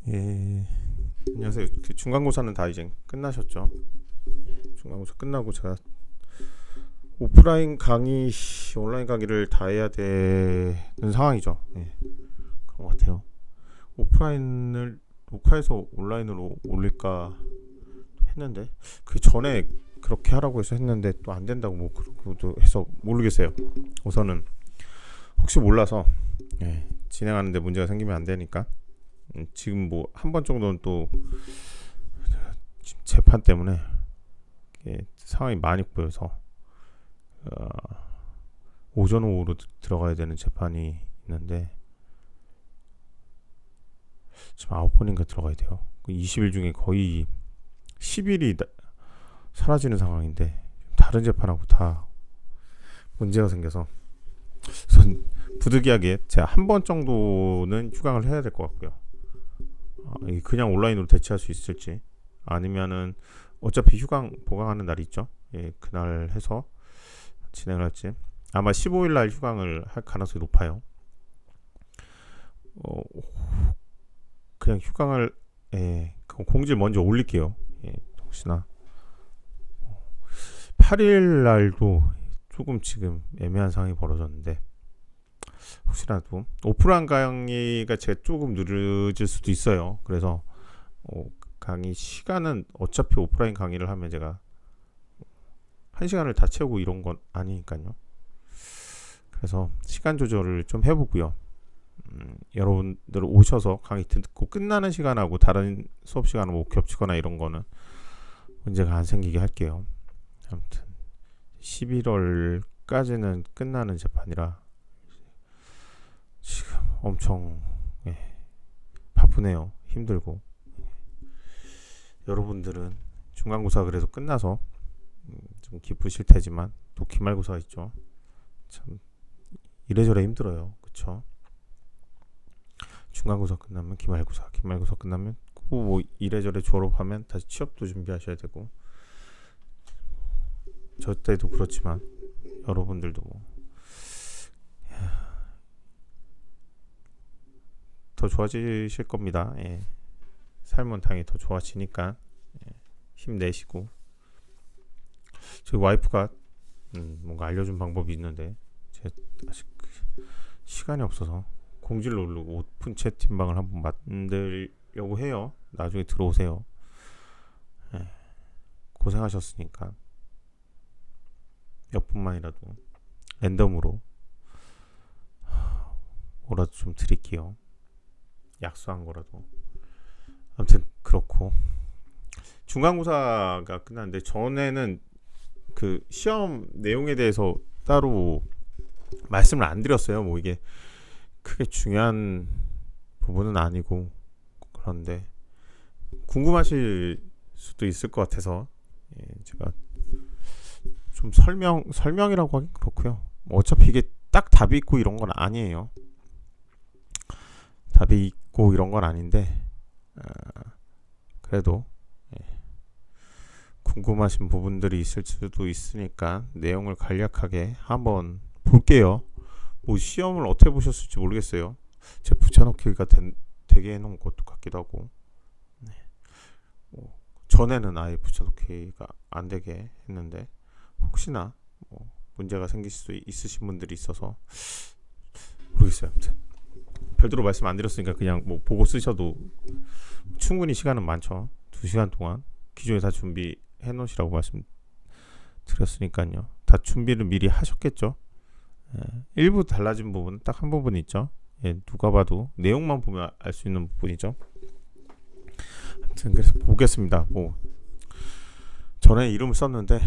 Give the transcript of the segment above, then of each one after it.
예, 안녕하세요. 그 중간고사는 다 이제 끝나셨죠? 중간고사 끝나고 제가 오프라인 강의, 온라인 강의를 다 해야 되는 상황이죠. 예, 그런 것 같아요. 오프라인을 녹화해서 온라인으로 올릴까 했는데 그 전에 그렇게 하라고 해서 했는데 또 안 된다고 뭐 그러고도 해서 모르겠어요. 우선은 혹시 몰라서 진행하는데 문제가 생기면 안 되니까 지금 뭐 한 번 정도는 또 재판 때문에 상황이 많이 보여서 어, 오전 오후로 들어가야 되는 재판이 있는데 지금 9번인가 들어가야 돼요. 20일 중에 거의 10일이 사라지는 상황인데 다른 재판하고 다 문제가 생겨서 우선 부득이하게 제가 한 번 정도는 휴강을 해야 될 것 같고요. 그냥 온라인으로 대체할 수 있을지 아니면은 어차피 휴강 보강하는 날이 있죠. 그날 해서 진행을 할지 아마 15일 날 휴강을 할 가능성이 높아요. 어, 그냥 휴강을 공지를 먼저 올릴게요. 혹시나 8일 날도 조금 지금 애매한 상황이 벌어졌는데 혹시라도 오프라인 강의가 제가 조금 늦어질 수도 있어요. 그래서 강의 시간은 어차피 오프라인 강의를 하면 제가 1시간을 다 채우고 이런 건 아니니까요. 그래서 시간 조절을 좀 해보고요. 여러분들 오셔서 강의 듣고 끝나는 시간하고 다른 수업 시간하고 겹치거나 이런 거는 문제가 안 생기게 할게요. 아무튼 11월까지는 끝나는 재판이라 지금 엄청 바쁘네요. 힘들고 여러분들은 중간고사 그래도 끝나서 좀 기쁘실 테지만 또 기말고사 있죠. 참 이래저래 힘들어요. 그쵸? 중간고사 끝나면 기말고사, 기말고사 끝나면 뭐 이래저래 졸업하면 다시 취업도 준비하셔야 되고 저 때도 그렇지만 여러분들도 더 좋아지실 겁니다. 삶은 당연히 더 좋아지니까 힘내시고 저희 와이프가 뭔가 알려준 방법이 있는데 제가 아직 시간이 없어서 공지를 누르고 오픈 채팅방을 한번 만들려고 해요. 나중에 들어오세요. 고생하셨으니까 몇 분만이라도 랜덤으로 뭐라도 좀 드릴게요. 약속한 거라도. 아무튼 그렇고 중간고사가 끝났는데 전에는 그 시험 내용에 대해서 따로 말씀을 안 드렸어요. 뭐 이게 크게 중요한 부분은 아니고 그런데 궁금하실 수도 있을 것 같아서 제가 좀 설명이라고 하긴 그렇고요. 뭐 어차피 이게 딱 답이 있고 이런 건 아니에요. 답이 있고 이런 건 아닌데 그래도 궁금하신 부분들이 있을 수도 있으니까 내용을 간략하게 한번 볼게요. 뭐 시험을 어떻게 보셨을지 모르겠어요. 제 붙여넣기가 되게 해놓은 것도 같기도 하고 전에는 아예 붙여넣기가 안 되게 했는데 혹시나 뭐 문제가 생길 수도 있으신 분들이 있어서 모르겠어요. 아무튼 별도로 말씀 안 드렸으니까 그냥 뭐 보고 쓰셔도 충분히 시간은 많죠. 2시간 동안 기존에 다 준비해 놓으시라고 말씀드렸으니까요. 다 준비를 미리 하셨겠죠. 일부 달라진 부분은 딱 한 부분 있죠. 누가 봐도 내용만 보면 알 수 있는 부분이죠. 아무튼 그래서 보겠습니다. 뭐 전에 이름을 썼는데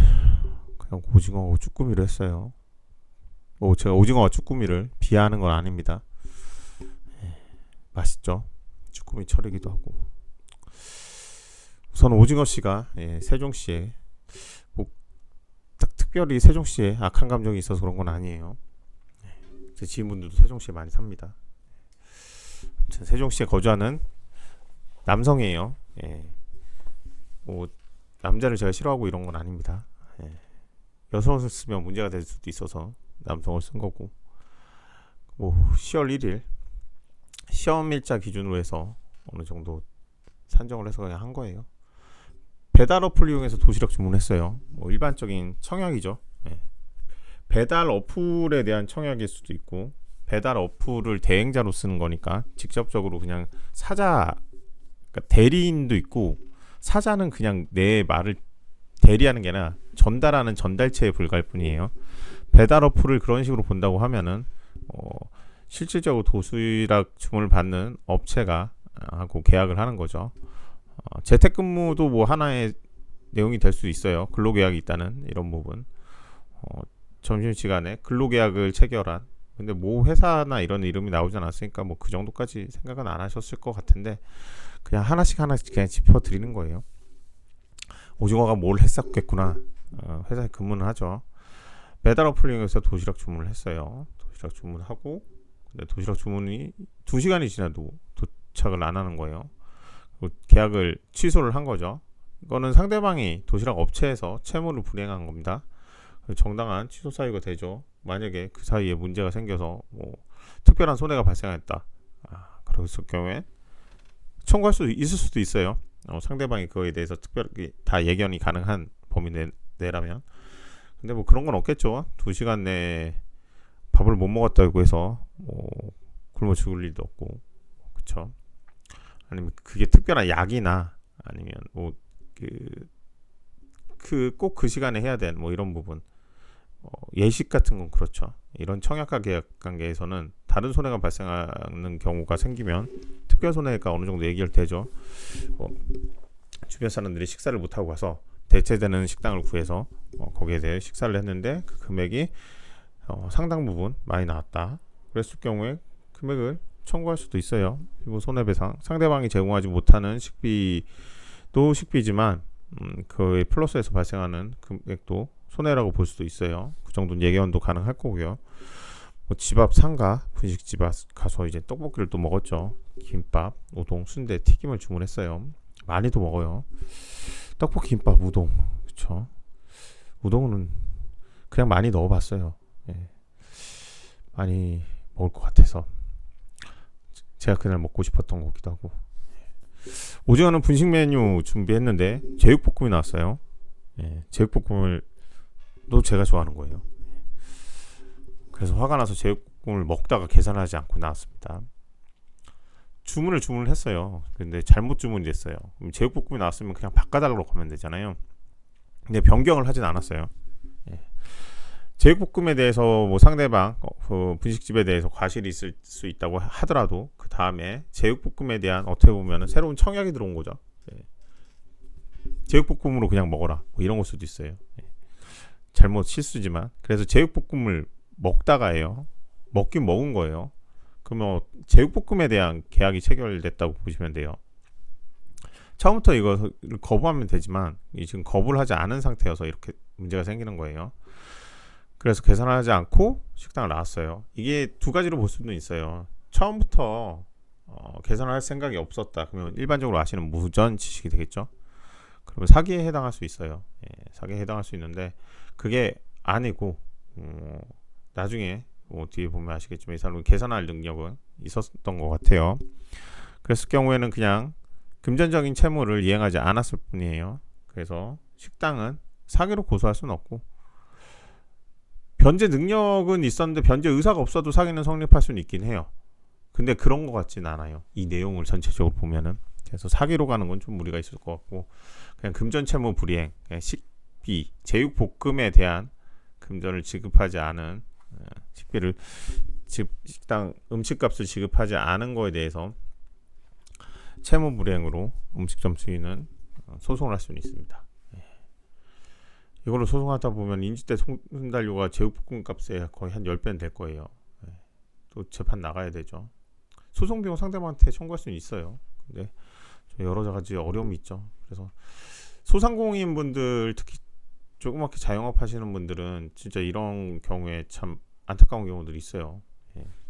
그냥 오징어하고 쭈꾸미를 했어요. 뭐 제가 오징어와 쭈꾸미를 비하하는 건 아닙니다. 맛있죠. 쭈꾸미 철이기도 하고. 우선 오징어씨가 세종시에 뭐 딱 특별히 세종시에 악한 감정이 있어서 그런 건 아니에요. 제 지인분들도 세종시에 많이 삽니다. 세종시에 거주하는 남성이에요. 뭐 남자를 제가 싫어하고 이런 건 아닙니다. 여성을 쓰면 문제가 될 수도 있어서 남성을 쓴 거고. 뭐 10월 1일 시험 일자 기준으로 해서 어느 정도 산정을 해서 그냥 한 거예요. 배달 어플 이용해서 도시락 주문했어요. 뭐 일반적인 청약이죠. 예. 배달 어플에 대한 청약일 수도 있고, 배달 어플을 대행자로 쓰는 거니까 직접적으로 그냥 사자, 그러니까 대리인도 있고, 사자는 그냥 내 말을 대리하는 게 아니라 전달하는 전달체에 불과할 뿐이에요. 배달 어플을 그런 식으로 본다고 하면은 실질적으로 도시락 주문을 받는 업체가 하고 계약을 하는 거죠. 재택근무도 뭐 하나의 내용이 될 수 있어요. 근로계약이 있다는 이런 부분. 점심시간에 근로계약을 체결한, 근데 뭐 회사나 이런 이름이 나오지 않았으니까 뭐 그 정도까지 생각은 안 하셨을 것 같은데, 그냥 하나씩 그냥 짚어드리는 거예요. 오징어가 뭘 했었겠구나. 회사에 근무는 하죠. 배달 어플 이용해서 도시락 주문을 했어요. 도시락 주문하고, 근데 도시락 주문이 2시간이 지나도 도착을 안 하는 거예요. 계약을 취소를 한 거죠. 이거는 상대방이 도시락 업체에서 채무를 불이행한 겁니다. 정당한 취소 사유가 되죠. 만약에 그 사이에 문제가 생겨서 뭐 특별한 손해가 발생했다, 그랬을 경우에 청구할 수 있을 수도 있어요. 상대방이 그거에 대해서 특별히 다 예견이 가능한 범위 내라면. 근데 뭐 그런 건 없겠죠. 2시간 내에 밥을 못 먹었다고 해서 뭐 굶어 죽을 일도 없고, 그쵸? 아니면 그게 특별한 약이나 아니면 뭐 꼭 그 시간에 해야 되는 뭐 이런 부분, 예식 같은 건 그렇죠. 이런 청약과 계약 관계에서는 다른 손해가 발생하는 경우가 생기면 특별 손해가 어느 정도 예결되죠. 주변 사람들이 식사를 못 하고 가서 대체되는 식당을 구해서 거기에 대해 식사를 했는데 그 금액이 상당 부분 많이 나왔다. 그랬을 경우에 금액을 청구할 수도 있어요. 피부 손해배상. 상대방이 제공하지 못하는 식비도 식비지만 그에 플러스해서 발생하는 금액도 손해라고 볼 수도 있어요. 그 정도는 예견도 가능할 거고요. 뭐 집 앞 상가 분식집 가서 이제 떡볶이를 또 먹었죠. 김밥, 우동, 순대, 튀김을 주문했어요. 많이도 먹어요. 떡볶이, 김밥, 우동, 그쵸? 우동은 그냥 많이 넣어봤어요. 예. 많이 먹을 것 같아서 제가 그날 먹고 싶었던 거기도 하고. 오징어는 분식 메뉴 준비했는데 제육볶음이 나왔어요. 예. 제육볶음을 또 제가 좋아하는 거예요. 그래서 화가 나서 제육볶음을 먹다가 계산하지 않고 나왔습니다. 주문을 했어요. 근데 잘못 주문이 됐어요. 그럼 제육볶음이 나왔으면 그냥 바꿔달라고 하면 되잖아요. 근데 변경을 하진 않았어요. 예. 제육볶음에 대해서 뭐 상대방 그 분식집에 대해서 과실이 있을 수 있다고 하더라도 그 다음에 제육볶음에 대한 어떻게 보면 새로운 청약이 들어온 거죠. 예. 제육볶음으로 그냥 먹어라 뭐 이런 걸 수도 있어요. 예. 잘못 실수지만. 그래서 제육볶음을 먹다가예요. 먹긴 먹은 거예요. 그러면 제육볶음에 대한 계약이 체결됐다고 보시면 돼요. 처음부터 이거 거부하면 되지만 지금 거부를 하지 않은 상태여서 이렇게 문제가 생기는 거예요. 그래서 계산을 하지 않고 식당을 나왔어요. 이게 두 가지로 볼 수도 있어요. 처음부터 계산을 할 생각이 없었다. 그러면 일반적으로 아시는 무전 지식이 되겠죠. 그러면 사기에 해당할 수 있어요. 예, 사기에 해당할 수 있는데 그게 아니고 나중에 뒤에 보면 아시겠지만 이 사람은 계산할 능력은 있었던 것 같아요. 그랬을 경우에는 그냥 금전적인 채무를 이행하지 않았을 뿐이에요. 그래서 식당은 사기로 고소할 수는 없고, 변제 능력은 있었는데 변제 의사가 없어도 사기는 성립할 수는 있긴 해요. 근데 그런 것 같진 않아요. 이 내용을 전체적으로 보면은. 그래서 사기로 가는 건 좀 무리가 있을 것 같고, 그냥 금전채무 불이행, 식비, 제육볶음에 대한 금전을 지급하지 않은, 식비를 식당 음식값을 지급하지 않은 거에 대해서 채무 불이행으로 음식점 주인은 소송을 할 수는 있습니다. 이걸로 소송하다 보면 인지대 손달료가 제육볶음 값에 거의 한 10배는 될 거예요. 또 재판 나가야 되죠. 소송 비용 상대방한테 청구할 수는 있어요. 근데 여러 가지 어려움이 있죠. 그래서 소상공인 분들, 특히 조그맣게 자영업 하시는 분들은 진짜 이런 경우에 참 안타까운 경우들이 있어요.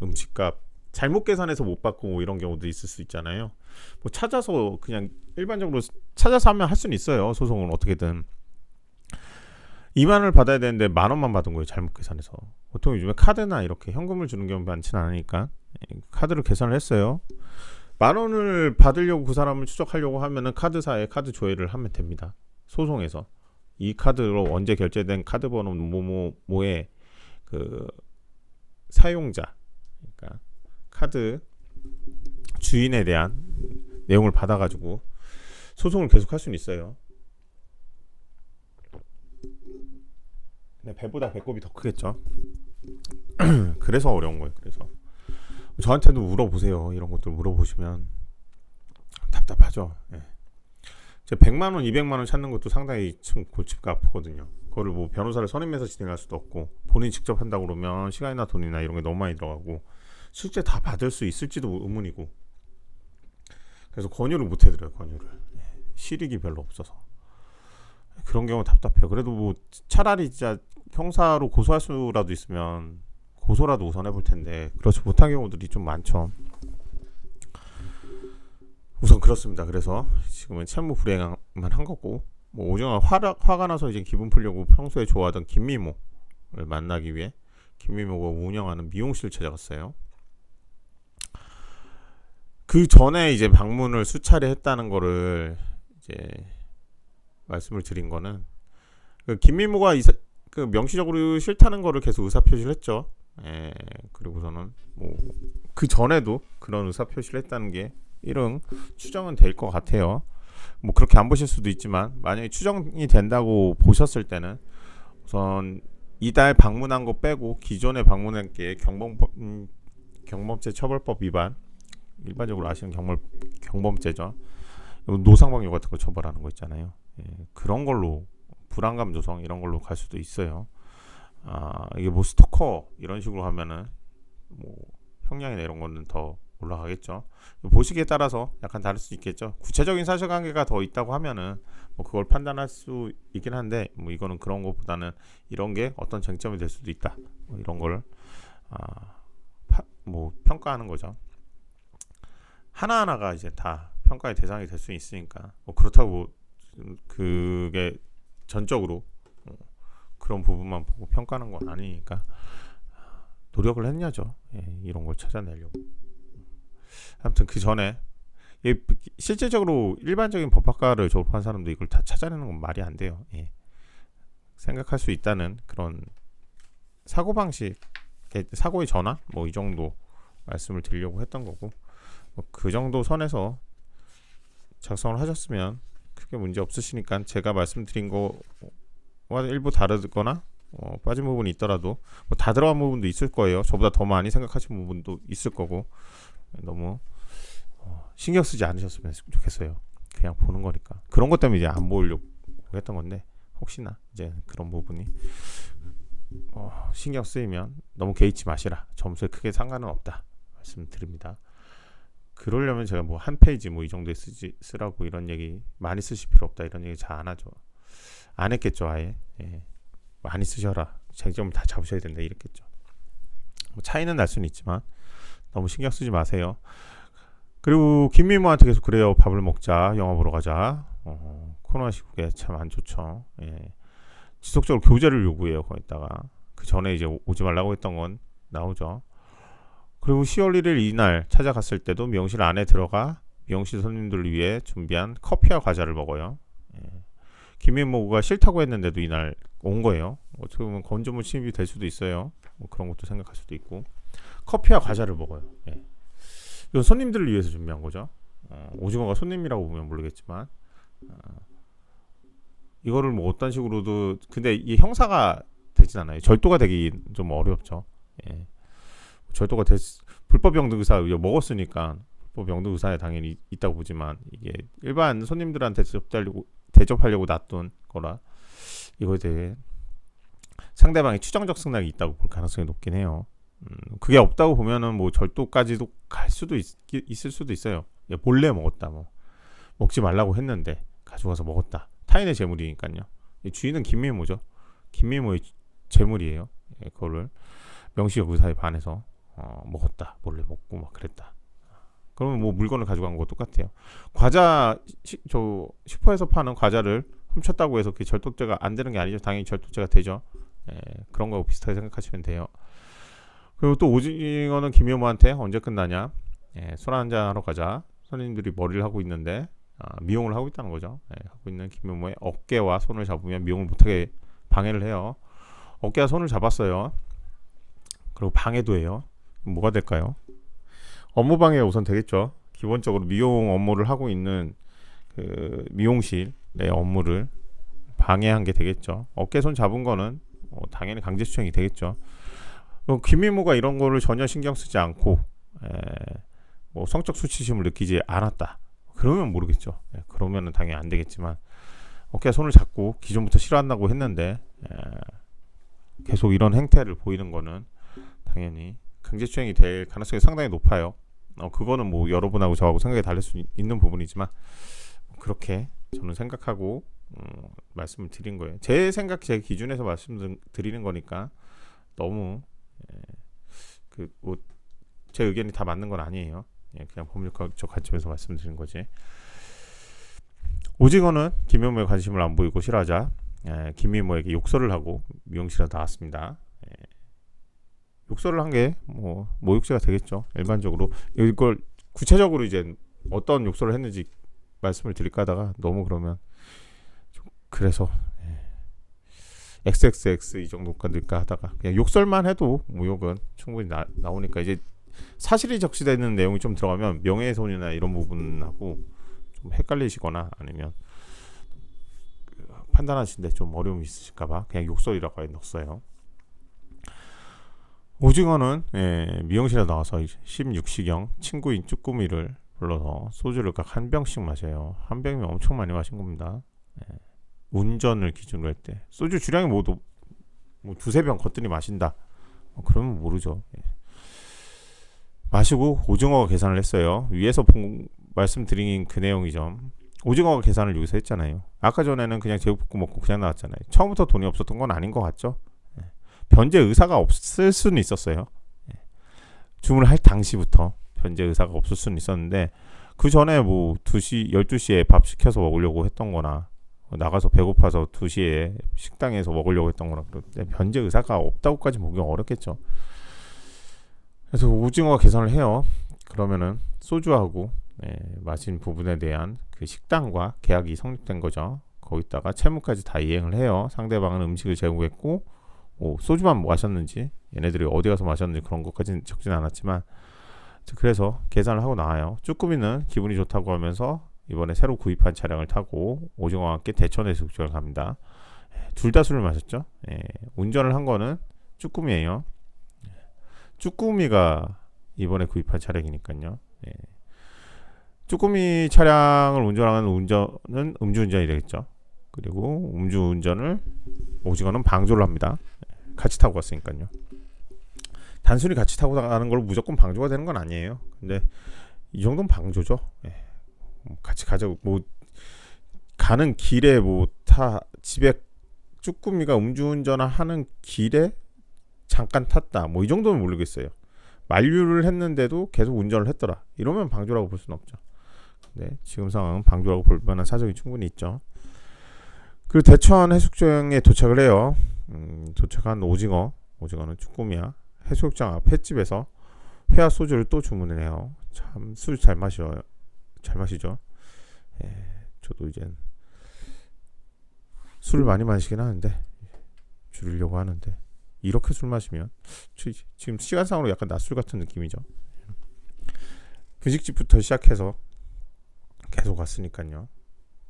음식값 잘못 계산해서 못 받고 뭐 이런 경우도 있을 수 있잖아요. 뭐 찾아서 그냥 일반적으로 찾아서 하면 할 수는 있어요. 소송은 어떻게든 2만 원을 받아야 되는데 10,000원만 받은 거예요. 잘못 계산해서. 보통 요즘에 카드나 이렇게 현금을 주는 경우 많지는 않으니까 카드로 계산을 했어요. 만 원을 받으려고 그 사람을 추적하려고 하면은 카드사에 카드 조회를 하면 됩니다. 소송에서 이 카드로 언제 결제된 카드 번호 뭐뭐뭐의 그 사용자, 그러니까 카드 주인에 대한 내용을 받아가지고 소송을 계속할 수는 있어요. 배보다 배꼽이 더 크겠죠. 그래서 어려운 거예요. 그래서 저한테도 물어보세요. 이런 것들 물어보시면 답답하죠. 예. 100만 원, 200만 원 찾는 것도 상당히 좀 골치가 아프거든요. 그거를 뭐 변호사를 선임해서 진행할 수도 없고 본인 직접 한다고 그러면 시간이나 돈이나 이런 게 너무 많이 들어가고 실제 다 받을 수 있을지도 의문이고, 그래서 권유를 못 해드려요. 권유를. 실익이 별로 없어서 그런 경우 답답해요. 그래도 뭐 차라리 진짜 형사로 고소할 수라도 있으면 고소라도 우선 해볼 텐데 그렇지 못한 경우들이 좀 많죠. 우선 그렇습니다. 그래서 지금은 채무 불이행만 한 거고, 뭐 오징어가 화가 나서 이제 기분 풀려고 평소에 좋아하던 김미모를 만나기 위해 김미모가 운영하는 미용실을 찾아갔어요. 그 전에 이제 방문을 수차례 했다는 거를 이제 말씀을 드린 거는, 그 김미모가 그 명시적으로 싫다는 거를 계속 의사표시를 했죠. 그리고서는 뭐 그 전에도 그런 의사표시를 했다는 게 이런 추정은 될 것 같아요. 뭐 그렇게 안 보실 수도 있지만 만약에 추정이 된다고 보셨을 때는 우선 이달 방문한 거 빼고 기존에 방문한 게 경범죄 처벌법 위반, 일반적으로 아시는 경범죄죠. 노상방뇨 같은 거 처벌하는 거 있잖아요. 그런 걸로 불안감 조성 이런 걸로 갈 수도 있어요. 이게 뭐 스토커 이런 식으로 하면은 뭐 형량이나 이런 거는 더 올라가겠죠. 보시기에 따라서 약간 다를 수 있겠죠. 구체적인 사실관계가 더 있다고 하면은 뭐 그걸 판단할 수 있긴 한데, 뭐 이거는 그런 것보다는 이런 게 어떤 쟁점이 될 수도 있다. 뭐 이런 걸 뭐 평가하는 거죠. 하나하나가 이제 다 평가의 대상이 될 수 있으니까 뭐 그렇다고 그게 전적으로 그런 부분만 보고 평가하는 건 아니니까 노력을 했냐죠. 이런 걸 찾아내려고. 아무튼 그 전에 실제적으로 일반적인 법학과를 졸업한 사람도 이걸 다 찾아내는 건 말이 안 돼요. 생각할 수 있다는 그런 사고방식, 사고의 전환 뭐 이 정도 말씀을 드리려고 했던 거고, 뭐 그 정도 선에서 작성을 하셨으면 크게 문제 없으시니까 제가 말씀드린 거와 일부 다르거나 빠진 부분이 있더라도 뭐 다 들어간 부분도 있을 거예요. 저보다 더 많이 생각하신 부분도 있을 거고, 너무 신경 쓰지 않으셨으면 좋겠어요. 그냥 보는 거니까. 그런 것 때문에 이제 안 보려고 했던 건데, 혹시나 이제 그런 부분이 신경 쓰이면 너무 개의치 마시라. 점수에 크게 상관은 없다 말씀드립니다. 그러려면 제가 뭐 한 페이지 뭐 이 정도에 쓰라고 이런 얘기 많이 쓰실 필요 없다 이런 얘기 잘 안 하죠. 안 했겠죠. 아예. 많이 쓰셔라, 쟁점을 다 잡으셔야 된다 이랬겠죠. 뭐 차이는 날 수는 있지만 너무 신경 쓰지 마세요. 그리고 김미모한테 계속 그래요. 밥을 먹자, 영화 보러 가자. 코로나 시국에 참 안 좋죠. 지속적으로 교제를 요구해요. 거기다가 그 전에 이제 오지 말라고 했던 건 나오죠. 그리고 10월 1일 이날 찾아갔을 때도 미용실 안에 들어가 미용실 손님들을 위해 준비한 커피와 과자를 먹어요. 김미모가 싫다고 했는데도 이날 온 거예요. 어떻게 보면 건조물 침입이 될 수도 있어요. 뭐 그런 것도 생각할 수도 있고, 커피와 과자를 먹어요. 이건 손님들을 위해서 준비한 거죠. 오징어가 손님이라고 보면 모르겠지만 이거를 뭐 어떤 식으로도, 근데 이 형사가 되진 않아요. 절도가 되기 좀 어렵죠. 절도가 불법 영등 의사 먹었으니까 불법 영등 의사에 당연히 있다고 보지만, 이게 일반 손님들한테 대접하려고 놔둔 거라 이거에 대해 상대방이 추정적 승낙이 있다고 볼 가능성이 높긴 해요. 그게 없다고 보면은 뭐 절도까지도 갈 수도 있을 수도 있어요. 몰래 먹었다, 뭐 먹지 말라고 했는데 가져가서 먹었다. 타인의 재물이니까요. 주인은 김미모죠. 김미모의 재물이에요. 그거를 명시적 의사에 반해서 먹었다, 몰래 먹고 막 그랬다. 그러면 뭐 물건을 가져간 거 똑같아요. 과자, 저 슈퍼에서 파는 과자를 훔쳤다고 해서 그게 절도죄가 안 되는 게 아니죠. 당연히 절도죄가 되죠. 그런 거 비슷하게 생각하시면 돼요. 그리고 또 오징어는 김효모한테 언제 끝나냐, 술 한잔 하러 가자. 손님들이 머리를 하고 있는데 미용을 하고 있다는 거죠. 하고 있는 김미모의 어깨와 손을 잡으면 미용을 못하게 방해를 해요. 어깨와 손을 잡았어요. 그리고 방해도 해요. 뭐가 될까요? 업무 방해가 우선 되겠죠. 기본적으로 미용 업무를 하고 있는 그 미용실의 업무를 방해한 게 되겠죠. 어깨 손 잡은 거는 당연히 강제수행이 되겠죠. 김미모가 이런 거를 전혀 신경 쓰지 않고 뭐 성적 수치심을 느끼지 않았다. 그러면 모르겠죠. 그러면은 당연히 안 되겠지만 어깨 손을 잡고 기존부터 싫어한다고 했는데 계속 이런 행태를 보이는 거는 당연히 강제추행이 될 가능성이 상당히 높아요. 그거는 뭐 여러분하고 저하고 생각이 다를 수 있는 부분이지만 그렇게 저는 생각하고 말씀을 드린 거예요. 제 생각, 제 기준에서 말씀드리는 거니까 너무 제 의견이 다 맞는 건 아니에요. 그냥 법률적 관점에서 말씀드린 거지. 오징어는 김미모에 관심을 안 보이고 싫어하자 김미모에게 욕설을 하고 미용실에 나왔습니다. 욕설을 한 게 뭐 모욕죄가 되겠죠. 일반적으로 이걸 구체적으로 이제 어떤 욕설을 했는지 말씀을 드릴까 하다가 너무 그러면 그래서 XXX 이 정도까지 될까 하다가 그냥 욕설만 해도 모욕은 충분히 나오니까 이제 사실이 적시되는 내용이 좀 들어가면 명예훼손이나 이런 부분하고 좀 헷갈리시거나 아니면 판단하시는데 좀 어려움이 있으실까봐 그냥 욕설이라고 넣었어요. 오징어는 미용실에 나와서 16시경 친구인 쭈꾸미를 불러서 소주를 각 한 병씩 마셔요. 한 병이면 엄청 많이 마신 겁니다. 운전을 기준으로 할 때 소주 주량이 뭐 두세 병 겉들이 마신다. 그러면 모르죠. 마시고 오징어가 계산을 했어요. 위에서 말씀드린 그 내용이죠. 오징어가 계산을 여기서 했잖아요. 아까 전에는 그냥 제육볶음 먹고 그냥 나왔잖아요. 처음부터 돈이 없었던 건 아닌 것 같죠? 변제 의사가 없을 수는 있었어요. 주문을 할 당시부터 변제 의사가 없을 수는 있었는데 그 전에 뭐 2시, 12시에 밥 시켜서 먹으려고 했던 거나 나가서 배고파서 2시에 식당에서 먹으려고 했던 거나 그런데 변제 의사가 없다고까지 보기 어렵겠죠. 그래서 오징어가 계산을 해요. 그러면은 소주하고 마신 부분에 대한 그 식당과 계약이 성립된 거죠. 거기다가 채무까지 다 이행을 해요. 상대방은 음식을 제공했고 소주만 마셨는지 얘네들이 어디 가서 마셨는지 그런 것까지는 적진 않았지만 그래서 계산을 하고 나와요. 쭈꾸미는 기분이 좋다고 하면서 이번에 새로 구입한 차량을 타고 오징어와 함께 대천 해수욕장을 갑니다. 둘 다 술을 마셨죠. 운전을 한 거는 쭈꾸미예요. 쭈꾸미가 이번에 구입한 차량이니까요. 쭈꾸미 차량을 운전하는 운전은 음주운전이 되겠죠. 그리고 음주운전을 오징어는 방조를 합니다. 같이 타고 갔으니까요. 단순히 같이 타고 가는 걸 무조건 방조가 되는 건 아니에요. 근데 이 정도는 방조죠. 같이 가자고 뭐 가는 길에 집에 쭈꾸미가 음주운전을 하는 길에 잠깐 탔다. 뭐 이 정도는 모르겠어요. 만류를 했는데도 계속 운전을 했더라. 이러면 방조라고 볼 수는 없죠. 근데 지금 상황은 방조라고 볼 만한 사정이 충분히 있죠. 그리고 대천 해수욕장에 도착을 해요. 도착한 오징어는 쭈꾸미야. 해수욕장 앞 횟집에서 회와 소주를 또 주문을 해요. 참 술 잘 마시죠. 저도 이제 술을 많이 마시긴 하는데 줄이려고 하는데 이렇게 술 마시면 지금 시간상으로 약간 낮술 같은 느낌이죠. 분식집부터 시작해서 계속 갔으니까요.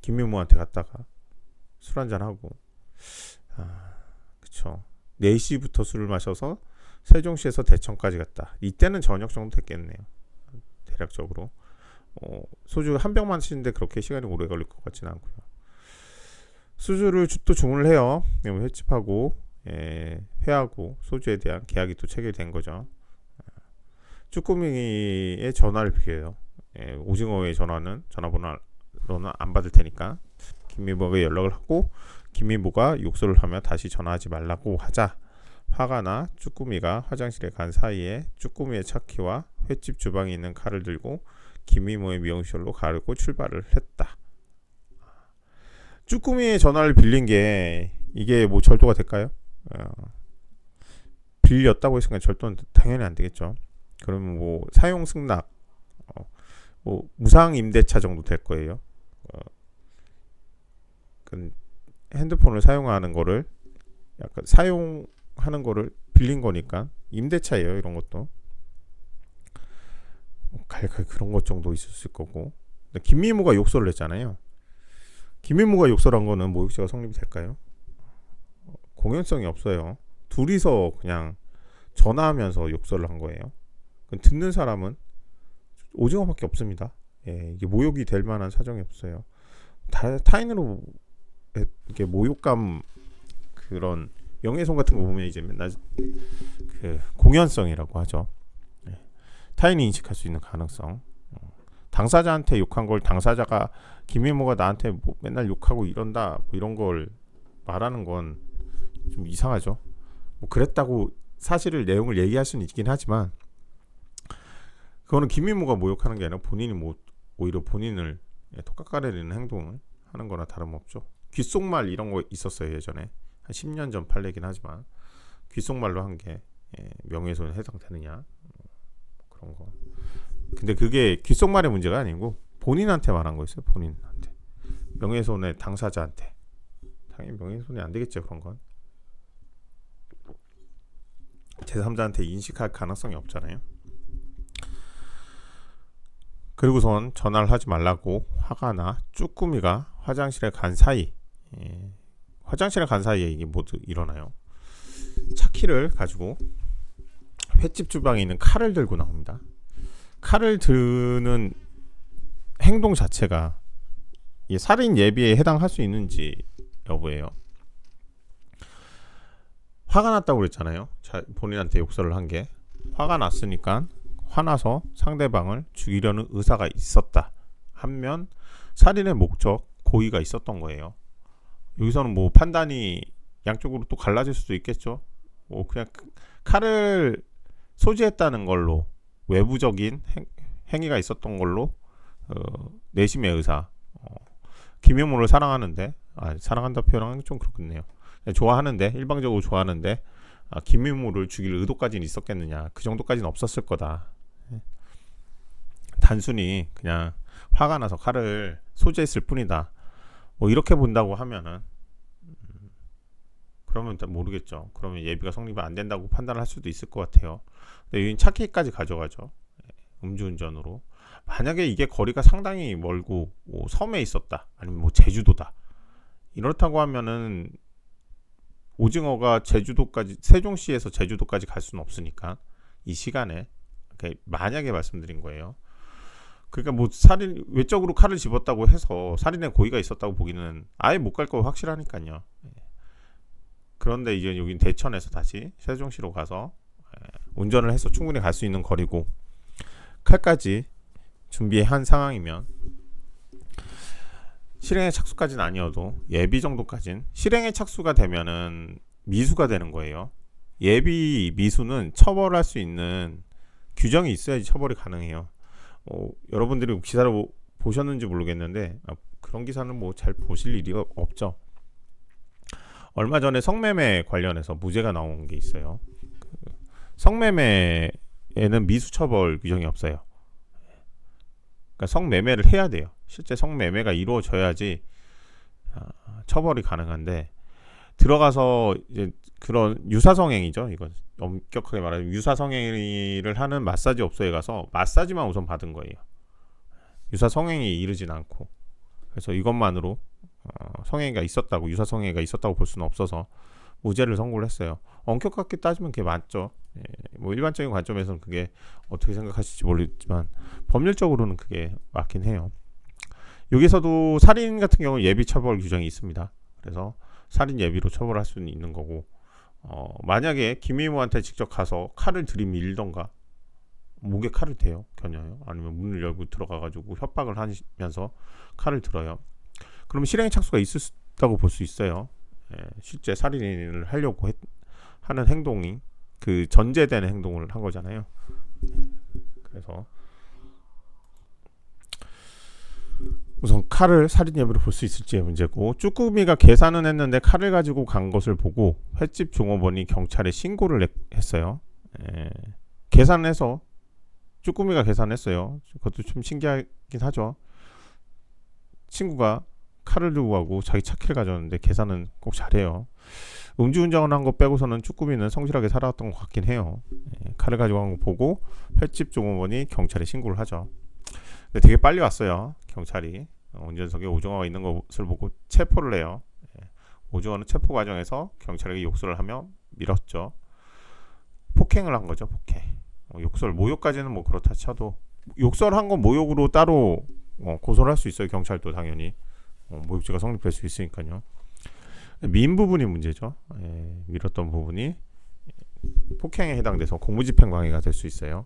김미모한테 갔다가 술 한잔하고 그쵸. 4시부터 술을 마셔서 세종시에서 대천까지 갔다. 이때는 저녁 정도 됐겠네요. 대략적으로 소주 한 병 마시는데 그렇게 시간이 오래 걸릴 것 같지는 않고요. 소주를 또 주문을 해요. 횟집하고 회하고 소주에 대한 계약이 또 체결된 거죠. 쭈꾸미의 전화를 비켜요. 오징어의 전화번호는 안 받을 테니까 김미모가 연락을 하고 김미모가 욕설을 하며 다시 전화하지 말라고 하자 화가 나 쭈꾸미가 화장실에 간 사이에 쭈꾸미의 차키와 횟집 주방에 있는 칼을 들고 김미모의 미용실로 가려고 출발을 했다. 쭈꾸미의 전화를 빌린 게 이게 뭐 절도가 될까요? 빌렸다고 했으니까 절도는 당연히 안 되겠죠. 그러면 뭐 사용 승낙 뭐 무상 임대차 정도 될 거예요. 그 핸드폰을 사용하는 거를 약간 사용하는 거를 빌린 거니까 임대차예요. 이런 것도 그런 것 정도 있을 거고. 김미모가 욕설을 했잖아요. 김미모가 욕설한 거는 모욕죄가 성립이 될까요? 공연성이 없어요. 둘이서 그냥 전화하면서 욕설을 한 거예요. 듣는 사람은 오징어밖에 없습니다. 예, 이게 모욕이 될 만한 사정이 없어요. 타인으로 이렇게 모욕감 그런 명예훼손 같은 거 보면 이제 맨날 그 공연성이라고 하죠. 예, 타인이 인식할 수 있는 가능성. 당사자한테 욕한 걸 당사자가 김미모가 나한테 뭐 맨날 욕하고 이런다 뭐 이런 걸 말하는 건 좀 이상하죠. 뭐 그랬다고 사실을 내용을 얘기할 수는 있긴 하지만 그거는 김미모가 모욕하는 게 아니라 본인이 뭐 오히려 본인을 톡깎아내리는 행동을 하는 거나 다름없죠. 귓속말 이런 거 있었어요. 예전에 한 10년 전 판례긴 하지만 귓속말로 한 게 명예훼손에 해당되느냐 그런 거. 근데 그게 귓속말의 문제가 아니고 본인한테 말한 거였어요. 본인한테. 명예훼손의 당사자한테. 당연히 명예훼손이 안 되겠죠. 그런 건. 제3자한테 인식할 가능성이 없잖아요. 그리고선 전화를 하지 말라고 화가 나 쭈꾸미가 화장실에 간 사이에 이게 모두 일어나요. 차키를 가지고 횟집 주방에 있는 칼을 들고 나옵니다. 칼을 드는 행동 자체가 살인 예비에 해당할 수 있는지 여부예요. 화가 났다고 그랬잖아요. 본인한테 욕설을 한 게 화가 났으니까 화나서 상대방을 죽이려는 의사가 있었다 하면 살인의 목적 고의가 있었던 거예요. 여기서는 뭐 판단이 양쪽으로 또 갈라질 수도 있겠죠. 뭐 그냥 칼을 소지했다는 걸로 외부적인 행위가 있었던 걸로 내심의 의사 김효모를 사랑하는데 사랑한다 표현하는 게 좀 그렇겠네요. 좋아하는데 일방적으로 좋아하는데 김효모를 죽일 의도까지는 있었겠느냐. 그 정도까지는 없었을 거다. 단순히 그냥 화가 나서 칼을 소지했을 뿐이다. 뭐 이렇게 본다고 하면은 그러면 모르겠죠. 그러면 예비가 성립이 안 된다고 판단을 할 수도 있을 것 같아요. 근데 여긴 차키까지 가져가죠. 음주운전으로. 만약에 이게 거리가 상당히 멀고 뭐 섬에 있었다. 아니면 뭐 제주도다. 이렇다고 하면은 오징어가 제주도까지 세종시에서 제주도까지 갈 수는 없으니까 이 시간에 만약에 말씀드린 거예요. 그러니까 뭐 살인 외적으로 칼을 집었다고 해서 살인의 고의가 있었다고 보기는 아예 못 갈 거 확실하니까요. 그런데 이제 여긴 대천에서 다시 세종시로 가서 운전을 해서 충분히 갈 수 있는 거리고 칼까지 준비한 상황이면 실행에 착수까지는 아니어도 예비 정도까지는 실행에 착수가 되면은 미수가 되는 거예요. 예비 미수는 처벌할 수 있는 규정이 있어야지 처벌이 가능해요. 여러분들이 기사를 보셨는지 모르겠는데 그런 기사는 뭐 잘 보실 일이 없죠. 얼마 전에 성매매 관련해서 무죄가 나온 게 있어요. 성매매에는 미수 처벌 규정이 없어요. 그러니까 성매매를 해야 돼요. 실제 성매매가 이루어져야지 처벌이 가능한데 들어가서 이제 그런 유사성행위죠. 이건 엄격하게 말하면 유사성행위를 하는 마사지 업소에 가서 마사지만 우선 받은 거예요. 유사성행위에 이르진 않고. 그래서 이것만으로 성행위가 있었다고 유사성행위가 있었다고 볼 수는 없어서 무죄를 선고를 했어요. 엄격하게 따지면 그게 맞죠. 뭐 일반적인 관점에서는 그게 어떻게 생각하실지 모르겠지만 법률적으로는 그게 맞긴 해요. 여기서도 살인 같은 경우 예비 처벌 규정이 있습니다. 그래서 살인 예비로 처벌할 수는 있는 거고 만약에 김희모한테 직접 가서 칼을 들이밀던가 목에 칼을 대요. 겨녀요. 아니면 문을 열고 들어가가지고 협박을 하면서 칼을 들어요. 그러면 실행에 착수가 있었다고 볼 수 있어요. 실제 살인을 하려고 하는 행동이 그 전제되는 행동을 한 거잖아요. 그래서 우선 칼을 살인 예비로 볼 수 있을지의 문제고 쭈꾸미가 계산은 했는데 칼을 가지고 간 것을 보고 횟집 종업원이 경찰에 신고를 했어요. 계산을 해서 쭈꾸미가 계산했어요. 그것도 좀 신기하긴 하죠. 친구가 칼을 들고 가고 자기 차 키를 가져왔는데 계산은 꼭 잘해요. 음주운전한 거 빼고서는 쭈꾸미는 성실하게 살아왔던 것 같긴 해요. 칼을 가져간 거 보고 횟집 종업원이 경찰에 신고를 하죠. 근데 되게 빨리 왔어요. 경찰이 운전석에 오징어가 있는 것을 보고 체포를 해요. 오징어는 체포 과정에서 경찰에게 욕설을 하며 밀었죠. 폭행을 한 거죠. 폭행. 욕설, 모욕까지는 뭐 그렇다 쳐도 욕설한 건 모욕으로 따로 고소를 할 수 있어요. 경찰도 당연히 모욕죄가 성립될 수 있으니까요. 민 부분이 문제죠. 밀었던 부분이 폭행에 해당돼서 공무집행방해가 될 수 있어요.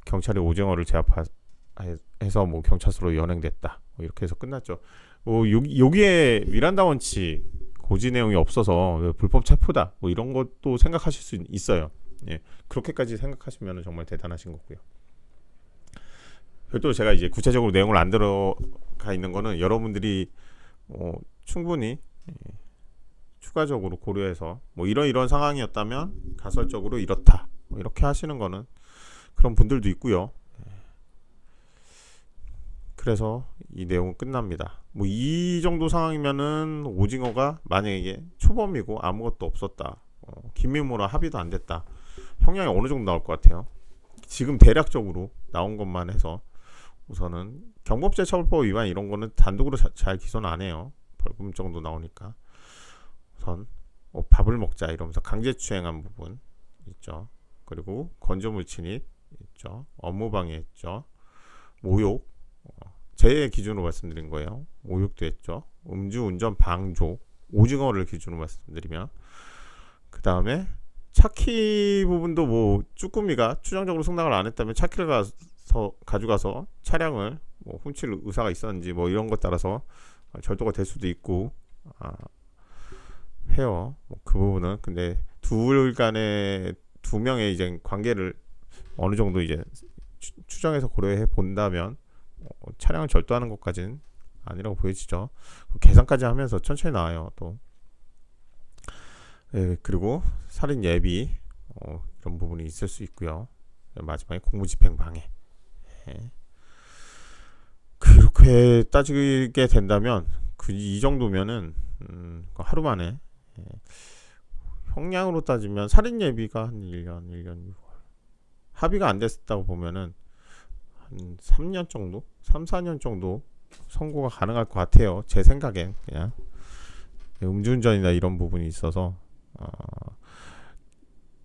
경찰이 오징어를 제압해서 뭐 경찰서로 연행됐다. 뭐 이렇게 해서 끝났죠. 여기에 미란다 원칙 고지 내용이 없어서 불법 체포다. 뭐 이런 것도 생각하실 수 있어요. 그렇게까지 생각하시면 정말 대단하신 거고요. 별도로 제가 이제 구체적으로 내용을 안 들어가 있는 거는 여러분들이 충분히 추가적으로 고려해서 뭐 이런 상황이었다면 가설적으로 이렇다. 뭐 이렇게 하시는 거는 그런 분들도 있고요. 그래서 이 내용은 끝납니다. 뭐 이 정도 상황이면은 오징어가 만약에 초범이고 아무것도 없었다. 김미모랑 합의도 안 됐다. 형량이 어느 정도 나올 것 같아요? 지금 대략적으로 나온 것만 해서 우선은 경범죄처벌법 위반 이런 거는 단독으로 잘 기소는 안 해요. 벌금 정도 나오니까 우선 밥을 먹자 이러면서 강제추행한 부분 있죠. 그리고 건조물 침입 있죠. 업무방해 있죠. 모욕 제 기준으로 말씀드린 거예요. 모욕도 했죠. 음주운전 방조 오징어를 기준으로 말씀드리면 그 다음에 차키 부분도 뭐 쭈꾸미가 추정적으로 승낙을 안 했다면 차키를 가져가서 차량을 뭐 훔칠 의사가 있었는지 뭐 이런 것 따라서 절도가 될 수도 있고 해요. 그 부분은 근데 둘 간의 두 명의 이제 관계를 어느 정도 이제 추정해서 고려해 본다면 차량을 절도하는 것까지는 아니라고 보여지죠. 계산까지 하면서 천천히 나와요. 또 그리고 살인 예비 이런 부분이 있을 수 있고요. 마지막에 공무집행 방해. 그렇게 따지게 된다면 이 정도면은 하루 만에 형량으로 따지면 살인 예비가 한 1년 6월 합의가 안 됐다고 보면은 한 3년 정도 3-4년 정도 선고가 가능할 것 같아요. 제 생각엔 그냥 음주운전이나 이런 부분이 있어서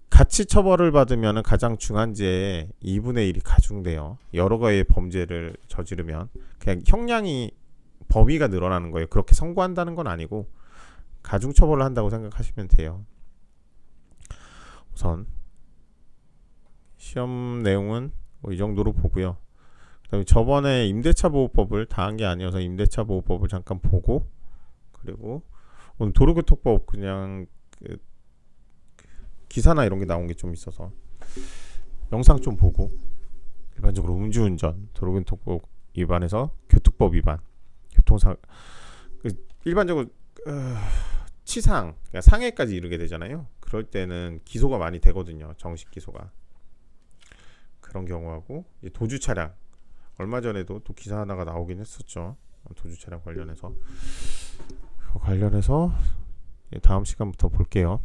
같이 처벌을 받으면 가장 중한죄의 2분의 1이 가중돼요. 여러 가지의 범죄를 저지르면 그냥 형량이 범위가 늘어나는 거예요. 그렇게 선고한다는 건 아니고 가중 처벌을 한다고 생각하시면 돼요. 우선 시험 내용은 뭐 이 정도로 보고요. 그다음에 저번에 임대차 보호법을 다 한 게 아니어서 임대차 보호법을 잠깐 보고 그리고 오늘 도로교통법 그냥 기사나 이런 게 나온 게 좀 있어서 영상 좀 보고 일반적으로 음주운전, 도로교통법 위반해서 교통법 위반, 교통사 일반적으로 치상, 그러니까 상해까지 이르게 되잖아요. 그럴 때는 기소가 많이 되거든요. 정식 기소가. 그런 경우하고 도주 차량 얼마 전에도 또 기사 하나가 나오긴 했었죠. 도주 차량 관련해서 다음 시간부터 볼게요.